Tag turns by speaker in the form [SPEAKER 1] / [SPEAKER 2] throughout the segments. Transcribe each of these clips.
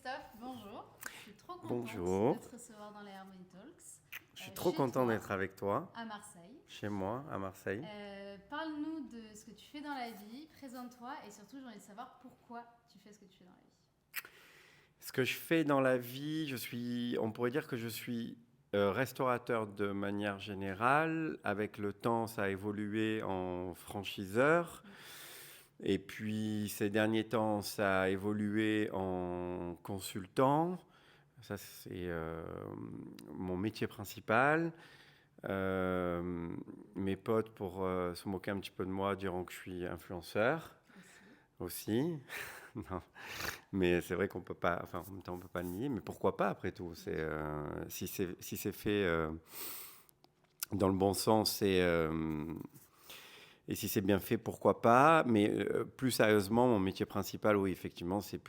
[SPEAKER 1] Christophe, bonjour. Je suis trop contente
[SPEAKER 2] Bonjour,
[SPEAKER 1] de te recevoir dans les Harmony Talks.
[SPEAKER 2] je suis trop
[SPEAKER 1] Chez
[SPEAKER 2] content
[SPEAKER 1] toi,
[SPEAKER 2] d'être avec toi,
[SPEAKER 1] à Marseille.
[SPEAKER 2] chez moi, à Marseille.
[SPEAKER 1] Parle-nous de ce que tu fais dans la vie, présente-toi et surtout j'ai envie de savoir pourquoi tu fais ce que tu fais dans la vie.
[SPEAKER 2] Ce que je fais dans la vie, on pourrait dire que je suis restaurateur de manière générale. Avec le temps, ça a évolué en franchiseur. Et puis, ces derniers temps, ça a évolué en consultant. Ça, c'est mon métier principal. Mes potes, pour se moquer un petit peu de moi, diront que je suis influenceur aussi. Non. Mais c'est vrai qu'on peut pas, enfin en même temps on peut pas le nier, mais pourquoi pas après tout. Si c'est fait dans le bon sens et si c'est bien fait, pourquoi pas. Mais plus sérieusement, mon métier principal, oui, effectivement, c'est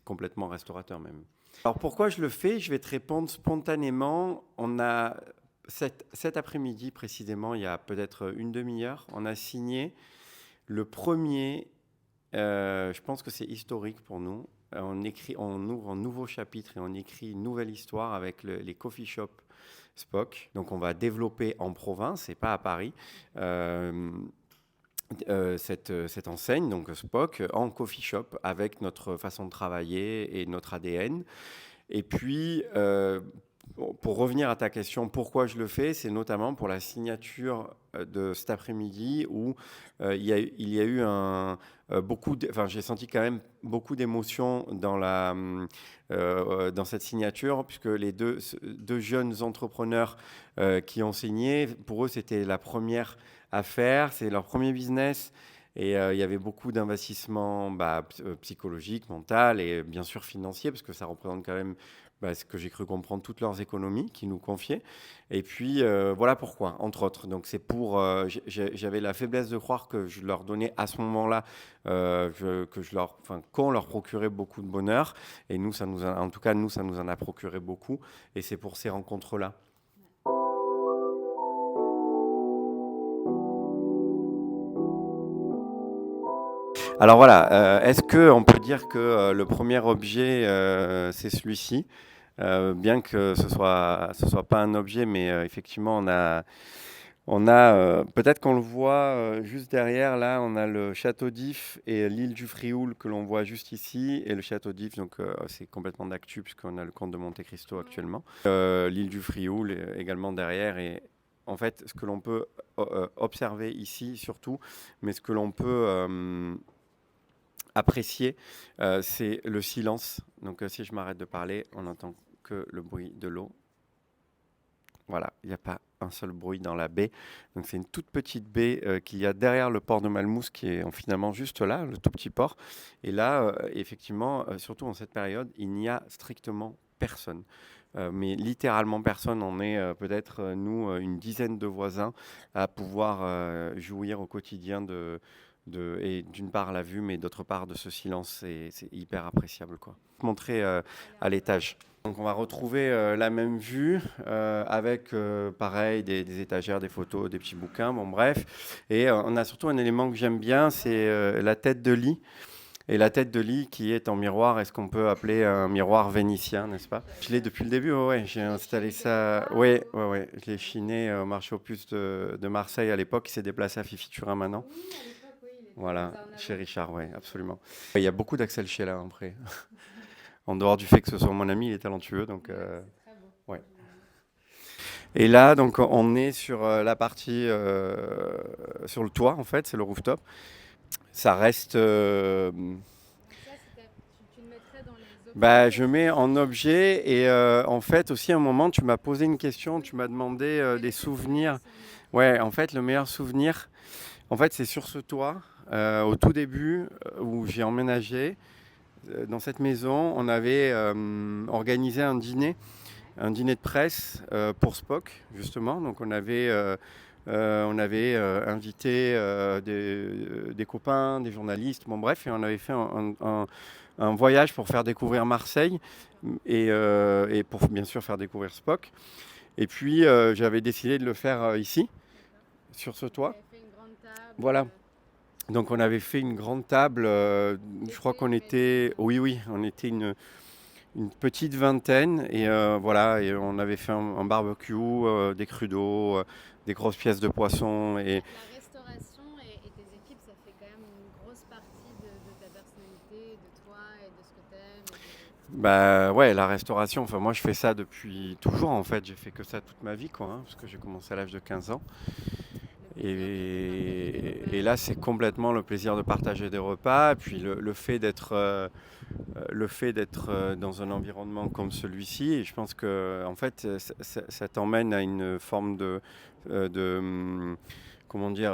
[SPEAKER 2] complètement restaurateur même. Alors pourquoi je le fais? Je vais te répondre spontanément. On a cet après-midi précisément, il y a peut-être une demi-heure, on a signé le premier. Je pense que c'est historique pour nous. On ouvre un nouveau chapitre et on écrit une nouvelle histoire avec les coffee shops Spock. Donc on va développer en province et pas à Paris cette enseigne, donc Spock, en coffee shop avec notre façon de travailler et notre ADN. Et puis, pour revenir à ta question, pourquoi je le fais, c'est notamment pour la signature de cet après-midi où il y a eu enfin, j'ai senti quand même beaucoup d'émotions dans cette signature, puisque les deux jeunes entrepreneurs qui ont signé, pour eux, c'était la première affaire, c'est leur premier business. Et il y avait beaucoup d'investissements psychologiques, mental et bien sûr financiers, parce que ça représente quand même ce que j'ai cru comprendre, toutes leurs économies qu'ils nous confiaient. Et puis, voilà pourquoi, entre autres. Donc, c'est pour... j'avais la faiblesse de croire que je leur donnais à ce moment-là, qu'on leur procurait beaucoup de bonheur. Et nous, en tout cas, nous, ça nous en a procuré beaucoup. Et c'est pour ces rencontres-là. Alors voilà, est-ce qu'on peut dire que le premier objet, c'est celui-ci? Bien que ce soit pas un objet, mais effectivement, peut-être qu'on le voit juste derrière, là, on a le château d'If et l'île du Frioul que l'on voit juste ici, et le château d'If, donc c'est complètement d'actu puisqu'on a le comte de Monte Cristo actuellement. L'île du Frioul également derrière, et en fait, ce que l'on peut observer ici surtout, mais ce que l'on peut apprécier, c'est le silence. Donc si je m'arrête de parler, on n'entend que le bruit de l'eau. Voilà, il n'y a pas un seul bruit dans la baie. Donc c'est une toute petite baie qu'il y a derrière le port de Malmousse, qui est finalement juste là, le tout petit port. Et là, effectivement, surtout en cette période, il n'y a strictement personne. Mais littéralement personne. On est peut-être, nous, une dizaine de voisins à pouvoir jouir au quotidien et d'une part la vue, mais d'autre part de ce silence. C'est hyper appréciable, quoi. Montrer à l'étage. Donc on va retrouver la même vue avec pareil des étagères, des photos, des petits bouquins, bon bref. Et on a surtout un élément que j'aime bien, c'est la tête de lit. Et la tête de lit qui est en miroir, est-ce qu'on peut appeler un miroir vénitien, n'est-ce pas? Je l'ai depuis le début, ouais, j'ai installé ça, ouais, ouais, ouais. Je l'ai chiné au marché aux puces de Marseille à l'époque, il s'est déplacé à Fifitura maintenant.
[SPEAKER 1] Oui, à l'époque, oui, il était
[SPEAKER 2] Voilà,
[SPEAKER 1] très en
[SPEAKER 2] chez
[SPEAKER 1] avant.
[SPEAKER 2] Richard, ouais, absolument. Il y a beaucoup d'Axel Sheila après. En dehors du fait que ce soit mon ami, il est talentueux, donc
[SPEAKER 1] C'est très beau,
[SPEAKER 2] ouais.
[SPEAKER 1] franchement.
[SPEAKER 2] Et là, donc, on est sur la partie, sur le toit, en fait, c'est le rooftop. Ça reste.
[SPEAKER 1] Donc ça, tu le mettrais dans les objets
[SPEAKER 2] Je
[SPEAKER 1] que tu
[SPEAKER 2] mets en
[SPEAKER 1] choisis.
[SPEAKER 2] objet et en fait, aussi, à un moment, tu m'as posé une question,
[SPEAKER 1] Oui.
[SPEAKER 2] tu m'as demandé
[SPEAKER 1] Quel
[SPEAKER 2] des
[SPEAKER 1] était ton meilleur
[SPEAKER 2] souvenirs.
[SPEAKER 1] souvenir?
[SPEAKER 2] Ouais, en fait, le meilleur souvenir, en fait, c'est sur ce toit, au tout début, où j'ai emménagé. Dans cette maison, on avait organisé
[SPEAKER 1] Ouais.
[SPEAKER 2] un dîner de presse pour Spock, justement. Donc on avait invité des copains, des journalistes, bon bref, et on avait fait un voyage pour faire découvrir Marseille
[SPEAKER 1] D'accord.
[SPEAKER 2] et pour bien sûr faire découvrir Spock. Et puis j'avais décidé de le faire ici,
[SPEAKER 1] D'accord.
[SPEAKER 2] sur ce
[SPEAKER 1] Donc vous
[SPEAKER 2] toit.
[SPEAKER 1] avez fait une grande table.
[SPEAKER 2] Voilà. Donc on avait fait une grande table, je crois qu'on
[SPEAKER 1] D'été, j'imagine.
[SPEAKER 2] était, oui, oui, on était une petite vingtaine. Et voilà, et on avait fait un barbecue, des crues d'eau, des grosses pièces de poisson. Et
[SPEAKER 1] La restauration et tes équipes, ça fait quand même une grosse partie de ta personnalité, de toi et de ce que t'aimes.
[SPEAKER 2] bah ouais, la restauration, enfin moi je fais ça depuis toujours en fait, j'ai fait que ça toute ma vie quoi, hein, parce que j'ai commencé à l'âge de 15 ans. Et là c'est complètement le plaisir de partager des repas, puis le fait d'être dans un environnement comme celui-ci, et je pense que en fait ça t'emmène à une forme de comment dire,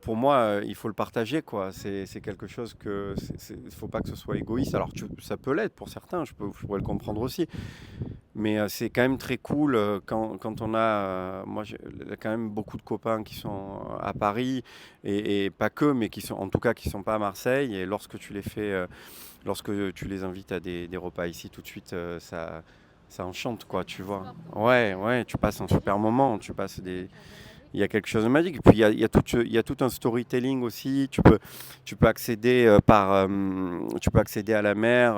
[SPEAKER 2] pour moi, il faut le partager, quoi. C'est quelque chose que, il faut pas que ce soit égoïste. Alors, ça peut l'être pour certains, je pourrais le comprendre aussi. Mais c'est quand même très cool quand on a, moi j'ai quand même beaucoup de copains qui sont à Paris et pas que, mais qui sont en tout cas qui sont pas à Marseille. Et lorsque tu les fais, lorsque tu les invites à des repas ici, tout de suite, ça enchante, quoi, tu vois. Ouais, ouais, tu passes un super moment, tu passes des, il y a quelque chose de magique. Et puis il y a tout un storytelling aussi. Tu peux accéder tu peux accéder à la mer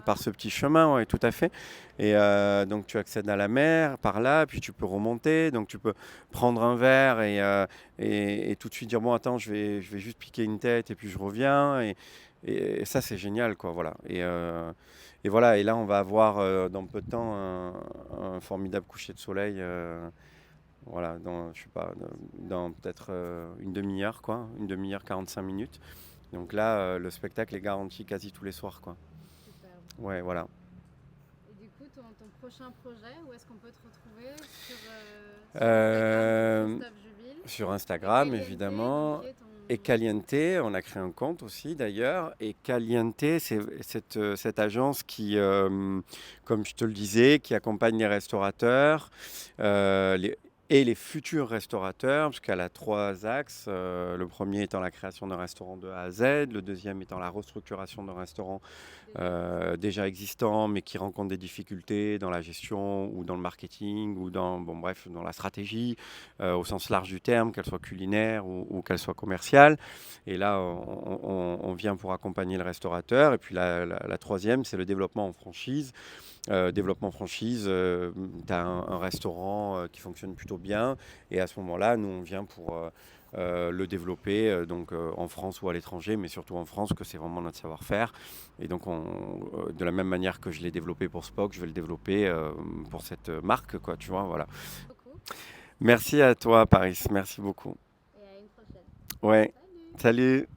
[SPEAKER 2] par ce petit chemin, ouais, tout à fait. Et donc tu accèdes à la mer par là, puis tu peux remonter. Donc tu peux prendre un verre et tout de suite dire bon attends, je vais juste piquer une tête et puis je reviens. Et ça c'est génial quoi, voilà. Et voilà. Et là on va avoir dans peu de temps un formidable coucher de soleil. Voilà, je sais pas, dans peut-être une demi-heure, quoi, une demi-heure, 45 minutes. Donc là, le spectacle est garanti quasi tous les soirs, quoi.
[SPEAKER 1] Superbe.
[SPEAKER 2] Ouais, voilà.
[SPEAKER 1] Et du coup, ton prochain projet, où est-ce qu'on peut te retrouver sur
[SPEAKER 2] Euh,
[SPEAKER 1] Instagram, Christophe Juville.
[SPEAKER 2] Sur
[SPEAKER 1] Et
[SPEAKER 2] Instagram,
[SPEAKER 1] Caliente, donc,
[SPEAKER 2] évidemment.
[SPEAKER 1] qui est
[SPEAKER 2] Et Caliente, on a créé un compte aussi d'ailleurs. Et Caliente, c'est cette agence qui, comme je te le disais, qui accompagne les restaurateurs et les futurs restaurateurs, puisqu'elle a trois axes. Le premier étant la création d'un restaurant de A à Z, le deuxième étant la restructuration d'un restaurant déjà existants, mais qui rencontrent des difficultés dans la gestion ou dans le marketing ou bon, bref, dans la stratégie au sens large du terme, qu'elle soit culinaire ou qu'elle soit commerciale. Et là, on vient pour accompagner le restaurateur. Et puis la troisième, c'est le développement en franchise. Développement franchise, tu as un restaurant qui fonctionne plutôt bien. Et à ce moment-là, nous, on vient pour le développer donc en France ou à l'étranger, mais surtout en France, que c'est vraiment notre savoir-faire. Et donc, de la même manière que je l'ai développé pour Spock, je vais le développer pour cette marque, quoi, tu vois, voilà.
[SPEAKER 1] beaucoup.
[SPEAKER 2] Merci à toi, Paris. Merci beaucoup.
[SPEAKER 1] Et à une prochaine.
[SPEAKER 2] Ouais,
[SPEAKER 1] Salut!
[SPEAKER 2] salut.